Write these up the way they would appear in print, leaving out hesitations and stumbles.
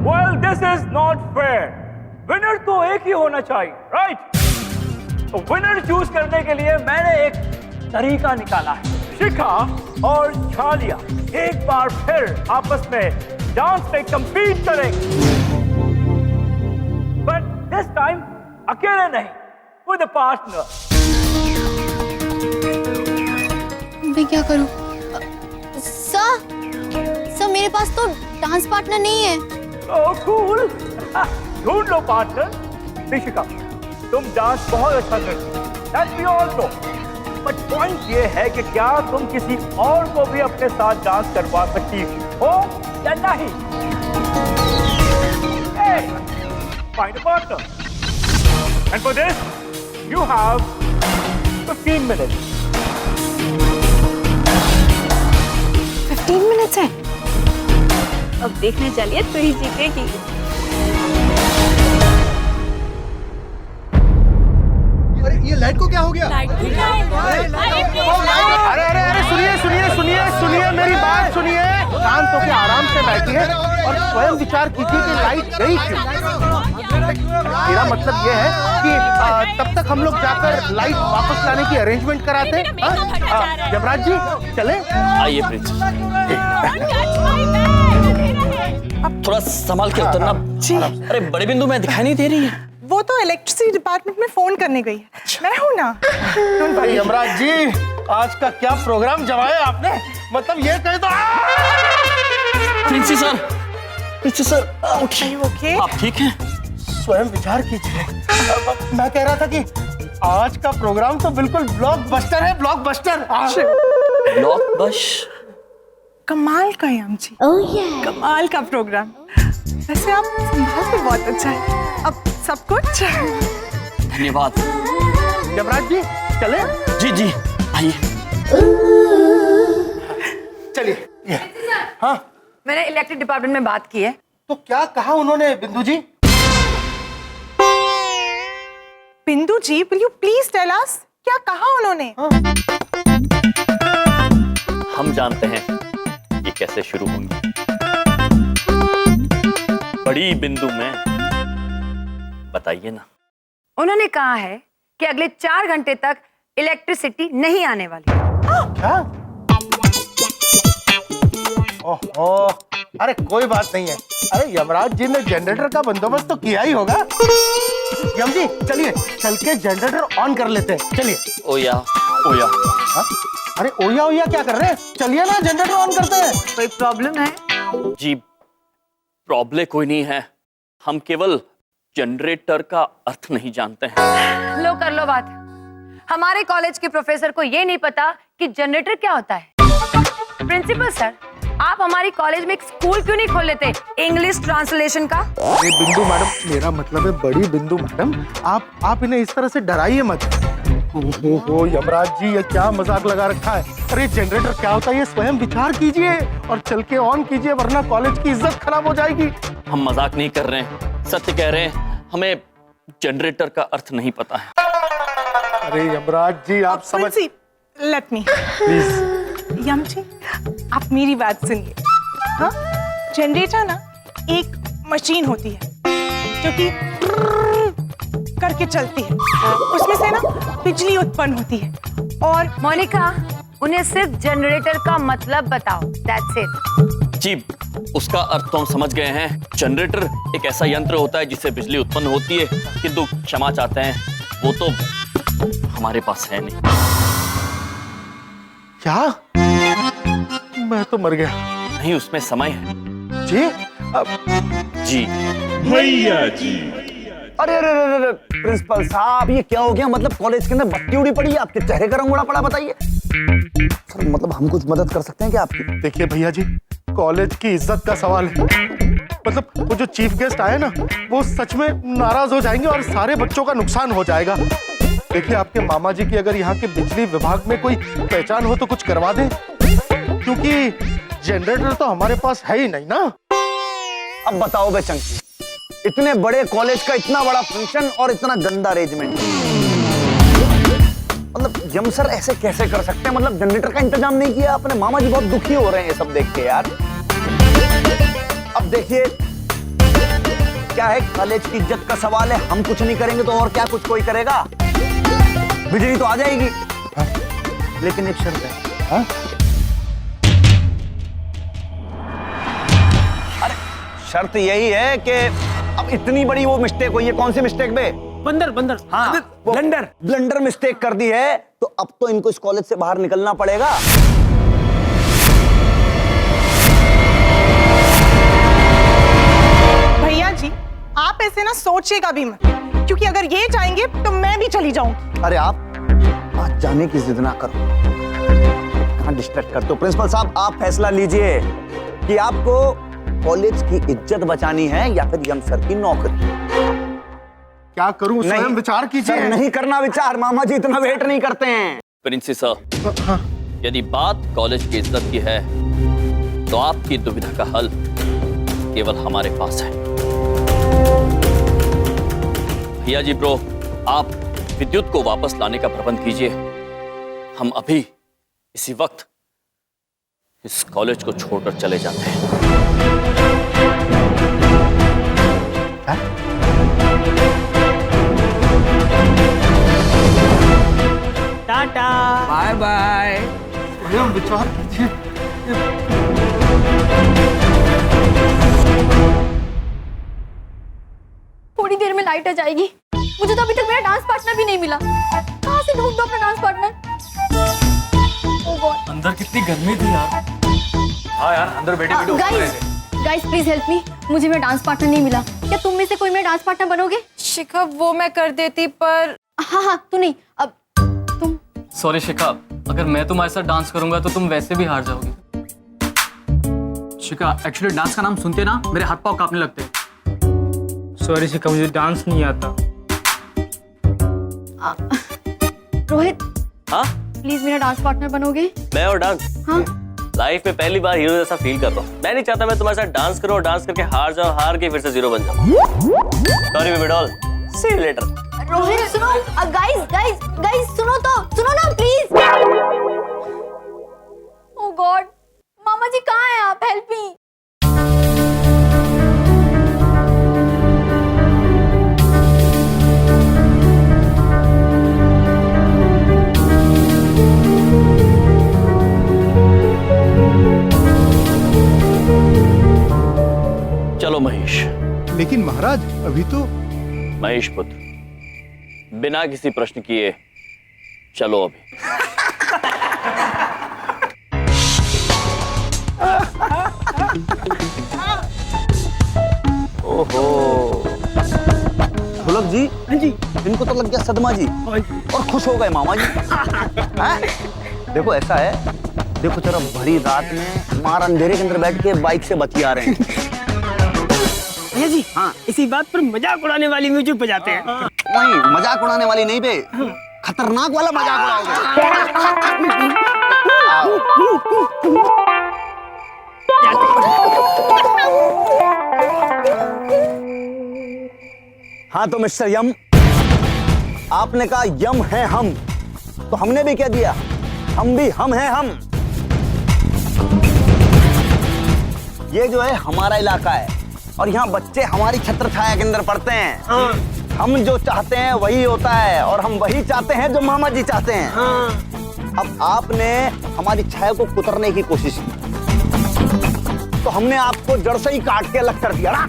Well, this is not fair. Winner तो एक ही होना चाहिए, राइट? तो विनर चूज करने के लिए मैंने एक तरीका निकाला है। शिखा और छालिया एक बार फिर आपस में डांस में कंपीट करेंगे, बट दिस टाइम अकेले नहीं, विद अ पार्टनर। मैं क्या करूं? सर मेरे पास तो डांस पार्टनर नहीं है। ओह कूल, ढूंढ लो पार्टनर। निशिका, तुम डांस बहुत अच्छा करती हो, that we all know, but point ये है कि क्या तुम किसी और को भी अपने साथ डांस करवा सकती हो या नहीं? Hey, find a partner, and for this you have 15 minutes. 15 minutes है। अब देखने चलिए तू ही जीतेगी। अरे ये लाइट को क्या हो गया? अरे सुनिए मेरी बात सुनिए। शांत होकर आराम से बैठिए और स्वयं विचार कीजिए कि लाइट गई क्यों। मेरा मतलब ये है कि तब तक हम लोग जाकर लाइट वापस लाने की अरेंजमेंट कराते हैं। जबराज जी चले। आइए प्रिंस, थोड़ा संभाल के उतरना। अरे बड़े बिंदु में दिखाई नहीं दे रही है। वो तो इलेक्ट्रिसिटी डिपार्टमेंट में फोन करने गई है। मैं हूँ ना। यमराज जी, आज का क्या प्रोग्राम जमाया आपने? मतलब ये कहे तो प्रिंसी सर, ओके? आप ठीक हैं? स्वयं विचार कीजिए। मैं कह रहा था कि आज का प्रोग्राम तो बिल्कुल ब्लॉकबस्टर है, ब्लॉकबस्टर। कमाल का है हम जी। कमाल का प्रोग्राम। वैसे आप संभालते बहुत अच्छा है। अब सब कुछ। धन्यवाद। जबराज जी चले? जी आइए। चलिए। हाँ, मैंने इलेक्ट्रिक डिपार्टमेंट में बात की है। तो क्या कहा उन्होंने बिंदु जी? बिंदु जी, will you please tell us? क्या कहा उन्होंने? हम जानते हैं ये कैसे शुरू होंगी। बड़ी बिंदु में बताइए ना। उन्होंने कहा है कि अगले 4 घंटे तक इलेक्ट्रिसिटी नहीं आने वाली। क्या? ओहो, अरे कोई बात नहीं है। अरे यमराज जी ने जनरेटर का बंदोबस्त तो किया ही होगा। यम जी चलिए, चल के जनरेटर ऑन कर लेते हैं। चलिए। ओया। हाँ? अरे ओया क्या कर रहे हैं? चलिए ना, जनरेटर ऑन करते हैं। कोई प्रॉब्लम है? जी प्रॉब्लम कोई नहीं है, हम केवल जनरेटर का अर्थ नहीं जानते हैं। लो कर लो बात। हमारे कॉलेज के प्रोफेसर को ये नहीं पता कि जनरेटर क्या होता है। प्रिंसिपल सर, आप हमारी कॉलेज में एक स्कूल क्यों नहीं खोल लेते इंग्लिश ट्रांसलेशन का? अरे बिंदु मैडम, मेरा मतलब है बड़ी बिंदु मैडम, आप इन्हें इस तरह से डराइए मत। ओहो यमराज जी, ये क्या मजाक लगा रखा है? अरे जनरेटर क्या होता है ये स्वयं विचार कीजिए और चल के ऑन कीजिए, वरना कॉलेज की इज्जत खराब हो जाएगी। हम मजाक नहीं कर रहे हैं, सत्य कह रहे हैं। हमें जनरेटर का अर्थ नहीं पता है। अरे यमराज जी आप समझ। Let me please. यम जी, आप मेरी बात सुनिए। हाँ, जनरेटर ना एक मशीन होती है जो कि करके चलती है। उसमें से ना बिजली उत्पन्न होती है। और मोनिका, उन्हें सिर्फ जनरेटर का मतलब बताओ, दैट्स इट। जी उसका अर्थ तो हम समझ गए हैं। जनरेटर एक ऐसा यंत्र होता है जिससे बिजली उत्पन्न होती है, किंतु क्षमा चाहते हैं वो तो हमारे पास है नहीं। क्या? मैं तो मर गया। नहीं, उसमें समय है। जी जी भैया जी। अरे प्रिंसिपल साहब, ये क्या हो गया? मतलब कॉलेज के अंदर बत्ती उड़ी पड़ी है, आपके चेहरे का रंग उड़ा पड़ा। बताइए सर, मतलब हम कुछ मदद कर सकते हैं क्या आपकी? देखिए भैया जी, कॉलेज की इज्जत का सवाल है। मतलब वो जो चीफ गेस्ट आए ना, वो सच में नाराज हो जाएंगे और सारे बच्चों का नुकसान हो जाएगा। देखिए आपके मामा जी की अगर यहाँ के बिजली विभाग में कोई पहचान हो तो कुछ करवा दें, क्योंकि जनरेटर तो हमारे पास है ही नहीं ना। अब बताओ बे चंकी, इतने बड़े कॉलेज का इतना बड़ा फंक्शन और इतना गंदा अरेंजमेंट, मतलब जम सर ऐसे कैसे कर सकते हैं? मतलब जनरेटर का इंतजाम नहीं किया आपने? मामा जी बहुत दुखी हो रहे हैं ये सब देख के यार। अब देखिए क्या है, कॉलेज की इज्जत का सवाल है। हम कुछ नहीं करेंगे तो और क्या कुछ कोई करेगा? बिजली तो आ जाएगी, लेकिन एक शर्त है। अरे शर्त यही है कि अब इतनी बड़ी वो मिस्टेक हुई है। कौन सी मिस्टेक बे? बंदर हाँ, ब्लंडर मिस्टेक कर दी है, तो अब तो इनको इस कॉलेज से बाहर निकलना पड़ेगा। भैया जी, आप ऐसे ना सोचिएगा भी मत, क्योंकि अगर ये जाएंगे तो मैं भी चली जाऊंगी। अरे आप आज जाने की जिद ना करो, कहाँ डिस्ट्रैक्ट करते हो। प्रिंसिपल साहब, आप फैसला लीजिए कि आपको कॉलेज की इज्जत बचानी है या फिर यम सर की नौकरी। क्या करूं, स्वयं विचार कीजिए। सर, नहीं करना विचार, मामा जी इतना वेट नहीं करते हैं। प्रिंसी सर, यदि बात कॉलेज की इज्जत की है तो आपकी दुविधा का हल केवल हमारे पास है। भैया जी ब्रो, आप विद्युत को वापस लाने का प्रबंध कीजिए। हम अभी इसी वक्त इस कॉलेज को छोड़कर चले जाते हैं। Tata bye bye. स्वयं विचार कीजिए। थोड़ी देर में लाइट आ जाएगी। मुझे तो अभी तक मेरा डांस पार्टनर भी नहीं मिला। कहाँ से ढूंढ दो अपना डांस पार्टनर? ओह गॉड। अंदर कितनी गर्मी थी यार। हाँ यार, अंदर बैठे गाइस प्लीज हेल्प मी। मुझे मेरा डांस पार्टनर नहीं मिला। क्या तुम में से कोई मेरा डांस पार्टनर बनोगे? शिखा, वो मैं कर देती, पर हाँ तू नहीं, अब तुम। सॉरी शिखा, अगर मैं तुम्हारे साथ डांस करूंगा तो तुम वैसे भी हार जाओगी। शिखा, एक्चुअली डांस का नाम सुनते ना मेरे हाथ पांव कांपने लगते हैं। सॉरी शिखा, मुझे डांस नहीं आता। रोहित, हाँ, प्लीज मेरा डांस पार्टनर बनोगे? मैं और डांस? हाँ। लाइफ में पहली बार हीरो जैसा फील कर रहा हूँ। मैं नहीं चाहता मैं तुम्हारे साथ डांस करूँ और डांस करके हार जाऊँ, हार के फिर से जीरो बन जाऊँ। Sorry baby doll, see you later. Rohit सुनो, गाइस सुनो ना प्लीज। ओह गॉड, मामा जी कहाँ हैं आप? Help me. चलो महेश। लेकिन महाराज, अभी तो। महेश पुत्र, बिना किसी प्रश्न किए चलो अभी। ओहो, ढोलक जी। हाँ जी। इनको तो लग गया सदमा जी और खुश हो गए मामा जी। हाँ? देखो ऐसा है, देखो जरा भरी रात में मार अंधेरे के अंदर बैठ के बाइक से बतिया रहे हैं। भैया जी, हाँ, इसी बात पर मजाक उड़ाने वाली म्यूजिक बजाते हैं। नहीं, मजाक उड़ाने वाली नहीं बे, खतरनाक वाला मजाक उड़ाओगे। हाँ तो मिस्टर यम, आपने कहा यम है हम, तो हमने भी क्या दिया, हम भी हम हैं हम। ये जो है हमारा इलाका है और यहाँ बच्चे हमारी छत्र छाया के अंदर पढ़ते हैं। हम जो चाहते हैं वही होता है और हम वही चाहते हैं जो मामा जी चाहते हैं। अब आपने हमारी छाया को कुतरने की कोशिश की, तो हमने आपको जड़ से ही काट के अलग कर दिया ना।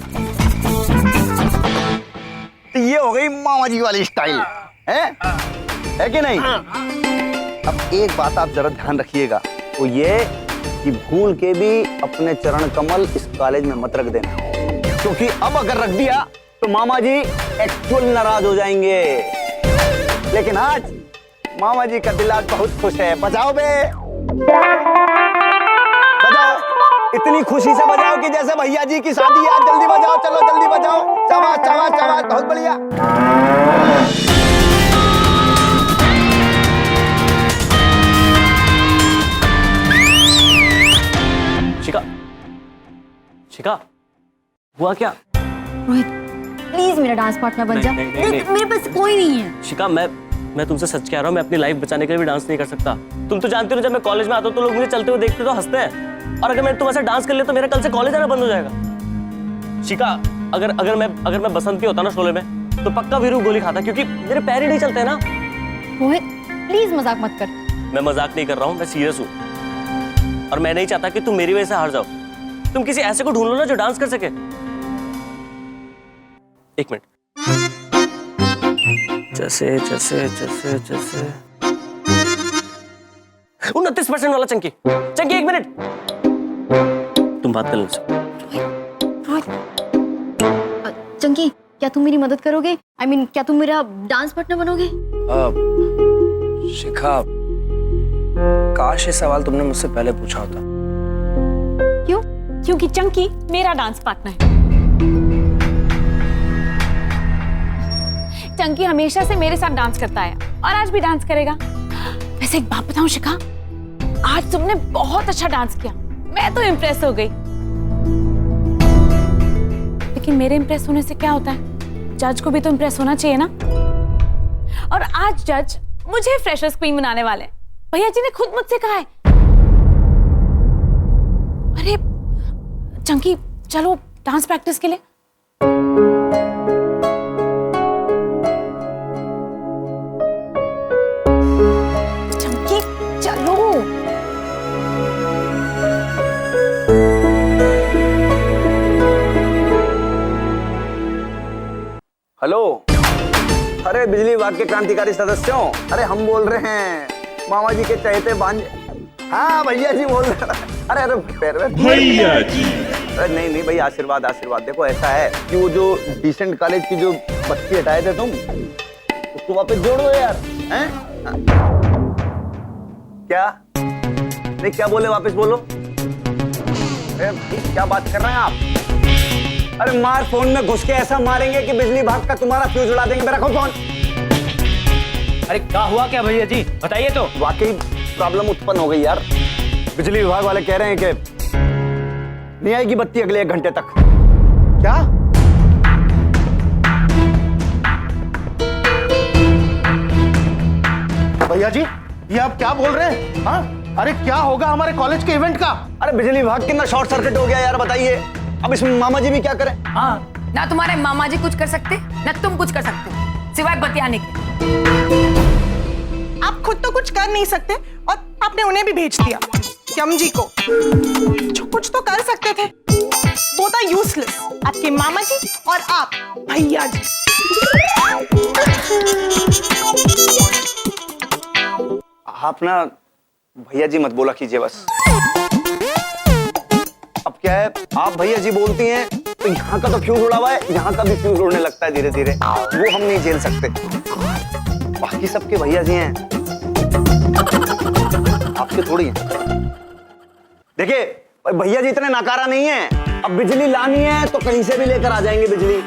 तो ये हो गई मामा जी वाली स्टाइल, है कि नहीं? अब एक बात आप जरा ध्यान रखिएगा, वो ये कि भूल के भी अपने चरण कमल इस कॉलेज में मत रख देना, क्योंकि अब अगर रख दिया तो मामा जी एक्चुअल नाराज हो जाएंगे। लेकिन आज मामा जी का दिल आज बहुत खुश है। बजाओ बे, बजाओ, इतनी खुशी से बजाओ कि जैसे भैया जी की शादी है। आज जल्दी बजाओ, चलो जल्दी बजाओ। शाबाश शाबाश शाबाश, बहुत बढ़िया। शिखा, शिखा, हुआ क्या? रोहित प्लीज मेरा डांस पार्टनर बन जा। नहीं। मेरे पास कोई नहीं है। शिखा, मैं तुमसे सच कह रहा हूँ, मैं अपनी लाइफ बचाने के लिए भी डांस नहीं कर सकता। तुम तो जानते हो जब मैं कॉलेज में आता हूँ तो लोग मुझे चलते हुए देखते तो हंसते हैं, और अगर मैं तुम्हारे साथ डांस कर लिया तो मेरा कल से कॉलेज आना बंद हो जाएगा। शिखा, अगर मैं बसंत भी होता ना शोले में तो पक्का वीरू गोली खाता, क्योंकि मेरे पैर ही नहीं चलते ना। मोहित प्लीज मजाक मत कर। मैं मजाक नहीं कर रहा हूँ, मैं सीरियस हूँ। और मैं नहीं चाहता कि तुम मेरी वजह से हार जाओ। तुम किसी ऐसे को ढूंढ लो ना जो डांस कर सके। एक मिनट। जैसे जैसे जैसे जैसे 29% वाला चंकी। चंकी 1 मिनट, तुम बात कर लो। चंकी क्या तुम मेरी मदद करोगे? I mean, क्या तुम मेरा डांस पार्टनर बनोगे? शिखा, काश ये सवाल तुमने मुझसे पहले पूछा होता। क्यों? क्योंकि चंकी मेरा डांस पार्टनर है। चंकी हमेशा से मेरे साथ डांस करता है और आज भी डांस करेगा। वैसे एक बात बताऊं शिखा, आज तुमने बहुत अच्छा डांस किया, मैं तो इम्प्रेस हो गई। लेकिन मेरे इम्प्रेस होने से क्या होता है? जज को भी तो इम्प्रेस होना चाहिए ना। और आज जज मुझे फ्रेशर्स क्वीन बनाने वाले हैं। भैया जी ने खुद मुझसे कहा है। अरे चंकी चलो डांस प्रैक्टिस के लिए। चंकी चलो। हेलो, अरे बिजली विभाग के क्रांतिकारी सदस्यों, अरे हम बोल रहे हैं मामा जी के चहेते भांजे। हाँ भैया जी बोल रहे हैं। अरे अरे पैर में भैया जी। अरे नहीं नहीं भाई, आशीर्वाद आशीर्वाद। देखो ऐसा है कि वो जो डिसेंट कॉलेज की जो बत्ती हटाए थे तुम, उसको वापस जोड़ दो यार। हैं? क्या नहीं, क्या बोले? वापस बोलो। अरे क्या बात कर रहे हैं आप? अरे मार, फोन में घुस के ऐसा मारेंगे कि बिजली विभाग का तुम्हारा फ्यूज उड़ा देंगे। मेरा फोन। अरे क्या हुआ क्या भैया जी, बताइए तो। वाकई प्रॉब्लम उत्पन्न हो गई यार। बिजली विभाग वाले कह रहे हैं कि नहीं आएगी बत्ती अगले 1 घंटे तक। क्या? भैया जी ये आप क्या बोल रहे हैं? हाँ? अरे क्या होगा हमारे कॉलेज के इवेंट का? अरे बिजली विभाग कितना शॉर्ट सर्किट हो गया यार, बताइए। अब इसमें मामा जी भी क्या करें? हाँ, ना तुम्हारे मामा जी कुछ कर सकते ना तुम कुछ कर सकते हो, सिवाय बतियाने के। आप खुद तो कुछ कर नहीं सकते और आपने उन्हें भी भेज दिया, यम जी को। जो कुछ तो कर सकते थे वो था यूजलेस, आपके मामा जी और आप भैया जी। आप ना भैया जी मत बोला कीजिए बस। अब क्या है, आप भैया जी बोलती हैं तो यहाँ का तो फ्यूज उड़ा हुआ है, यहाँ का भी फ्यूज उड़ने लगता है धीरे धीरे। वो हम नहीं झेल सकते। बाकी सबके भैया जी हैं, आपके थोड़ी हैं। देखिए भैया जी इतने नाकारा नहीं है। अब बिजली लानी है तो कहीं से भी लेकर आ जाएंगे बिजली।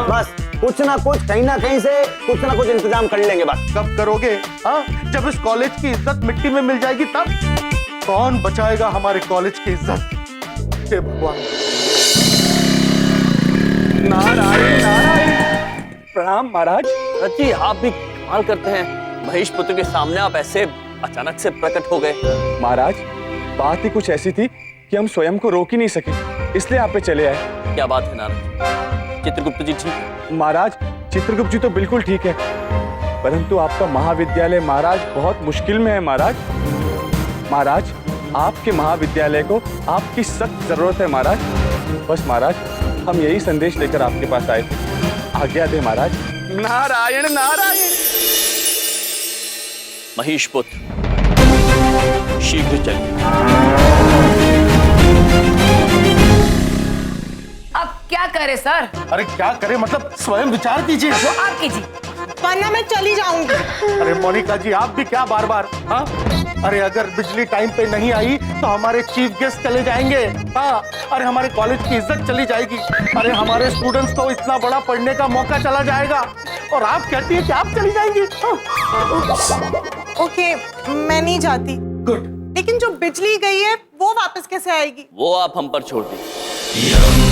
बस कुछ ना कुछ कहीं ना कहीं से कुछ ना कुछ इंतजाम कर लेंगे। बस कब करोगे? हाँ, जब इस कॉलेज की इज्जत मिट्टी में मिल जाएगी तब। कौन बचाएगा हमारे कॉलेज की इज्जत? हे भगवान। नारायण नारायण। प्रणाम महाराज। जी आप भी कमाल करते हैं, महेश पुत्र के सामने आप ऐसे अचानक से प्रकट हो गए। महाराज बात ही कुछ ऐसी थी कि हम स्वयं को रोक ही नहीं सके, इसलिए आप पे चले आए। क्या बात है नारद? चित्रगुप्त जी ठीक? महाराज चित्रगुप्त जी तो बिल्कुल ठीक है, परंतु आपका महाविद्यालय महाराज बहुत मुश्किल में है। महाराज आपके महाविद्यालय को आपकी सख्त जरूरत है महाराज। बस महाराज हम यही संदेश लेकर आपके पास आए थे। आज्ञा दे महाराज। नारायण नारायण। महेश पुत्र शीघ्र चलिए। अब क्या करे सर? अरे क्या करे मतलब स्वयं विचार कीजिए। वो आप कीजिए, वरना मैं चली जाऊंगी। अरे मोनिका जी आप भी क्या बार बार। हाँ, अरे अगर बिजली टाइम पे नहीं आई तो हमारे चीफ गेस्ट चले जाएंगे। हाँ, अरे हमारे कॉलेज की इज्जत चली जाएगी। अरे हमारे स्टूडेंट्स को इतना बड़ा पढ़ने का मौका चला जाएगा और आप कहती है कि आप चली जाएंगी। ओके, मैं नहीं जाती। गुड। लेकिन जो बिजली गई है वो वापस कैसे आएगी? वो आप हम पर छोड़ दीजिए।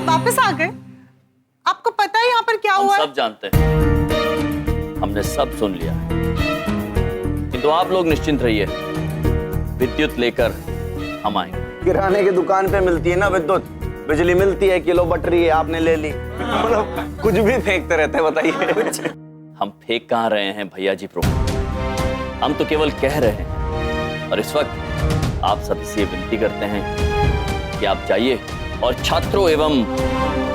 आप वापस आ गए? आपको पता है यहाँ पर क्या हुआ? हम सब जानते हैं, हमने सब सुन लिया है। किंतु आप लोग निश्चिंत रहिए, विद्युत लेकर हम आएंगे। किराने की दुकान पे मिलती है ना विद्युत, बिजली मिलती है, किलो बटरी है, आपने ले ली। मतलब कुछ भी फेंकते रहते हैं, बताइए। हम फेंक कहाँ रहे हैं भैया जी प्रो, हम तो केवल कह रहे हैं। और इस वक्त आप सभी से विनती करते हैं कि आप जाइए और छात्रों एवं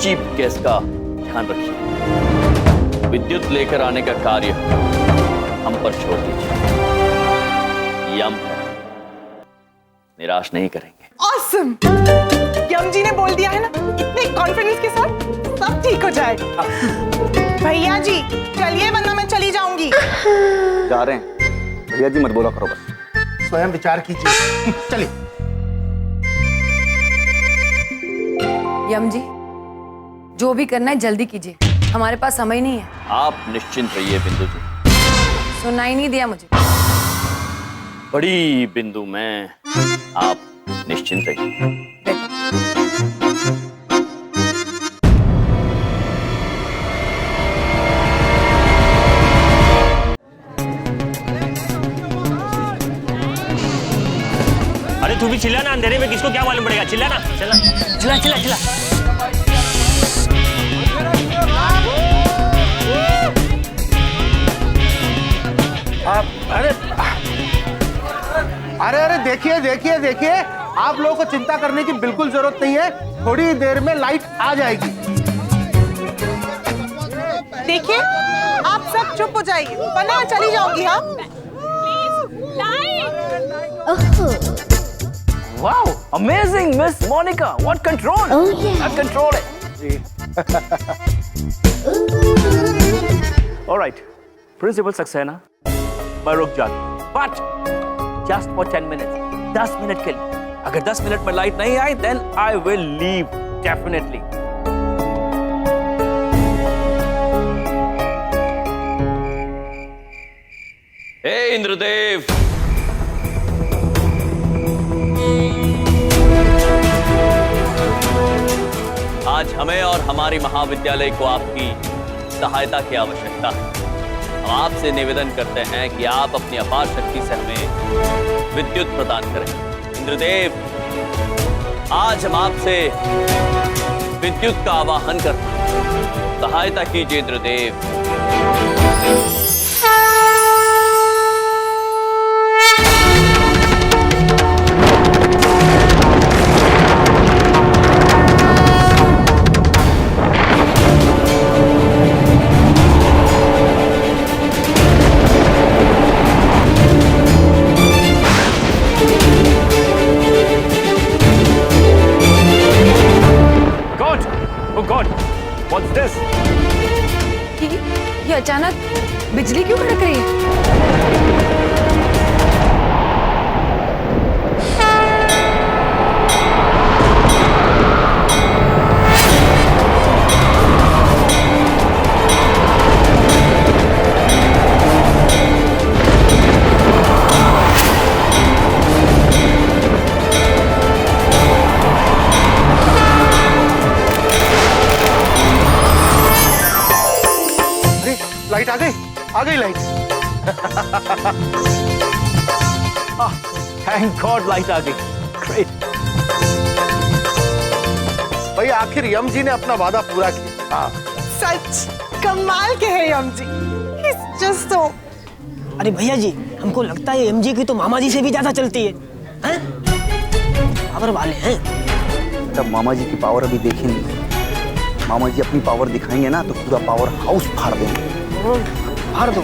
चीफ गेस्ट का ध्यान रखिए। विद्युत लेकर आने का कार्य हम पर छोड़ दीजिए, यम है, निराश नहीं करेंगे। ऑसम! यम जी ने बोल दिया है ना, इतने कॉन्फिडेंस के साथ सब ठीक हो जाएगा। भैया जी चलिए, वरना मैं चली जाऊंगी। जा रहे हैं भैया जी, मत बोला करो बस। स्वयं विचार कीजिए, चलिए। यम जी, जो भी करना है जल्दी कीजिए, हमारे पास समय नहीं है। आप निश्चिंत रहिए बिंदु जी। सुनाई नहीं दिया मुझे। बड़ी बिंदु में आप निश्चिंत रहिए। अरे तू भी चिल्ला ना, अंधेरे में किसको क्या मालूम पड़ेगा? चिल्ला ना, चिल्ला चिल्ला चिल्ला। अरे अरे अरे देखिए देखिए देखिए, आप लोगों को चिंता करने की बिल्कुल जरूरत नहीं है, थोड़ी देर में लाइट आ जाएगी। देखिए आप सब चुप हो जाइए, वरना चली जाऊंगी। हाँ Wow, amazing, Miss Monica. What control? Oh yeah. I control it. All right, Principal Saxena, मैं रुक जाती, but just for 10 minutes. 10 minute के लिए। अगर 10 मिनट में लाइट नहीं आई, then I will leave definitely. हे इंद्रदेव, आज हमें और हमारी महाविद्यालय को आपकी सहायता की आवश्यकता है। हम आपसे निवेदन करते हैं कि आप अपनी अपार शक्ति से हमें विद्युत प्रदान करें। इंद्रदेव, आज हम आपसे विद्युत का आवाहन करते हैं, सहायता कीजिए इंद्रदेव। What's this? ये अचानक बिजली क्यों कड़क रही है? लाइट आ गई लाइट। थैंक गॉड लाइट आ गई। ग्रेट। भाई आखिर यम जी ने अपना वादा पूरा किया। सच कमाल के हैं यम जी। He's just so... अरे भैया जी, हमको लगता है यम जी की तो मामा जी से भी ज्यादा चलती है, हैं? पावर वाले हैं। तब मामा जी की पावर अभी देखी नहीं। मामा जी अपनी पावर दिखाएंगे ना तो पूरा पावर हाउस फाड़ देंगे। फाड़ दो।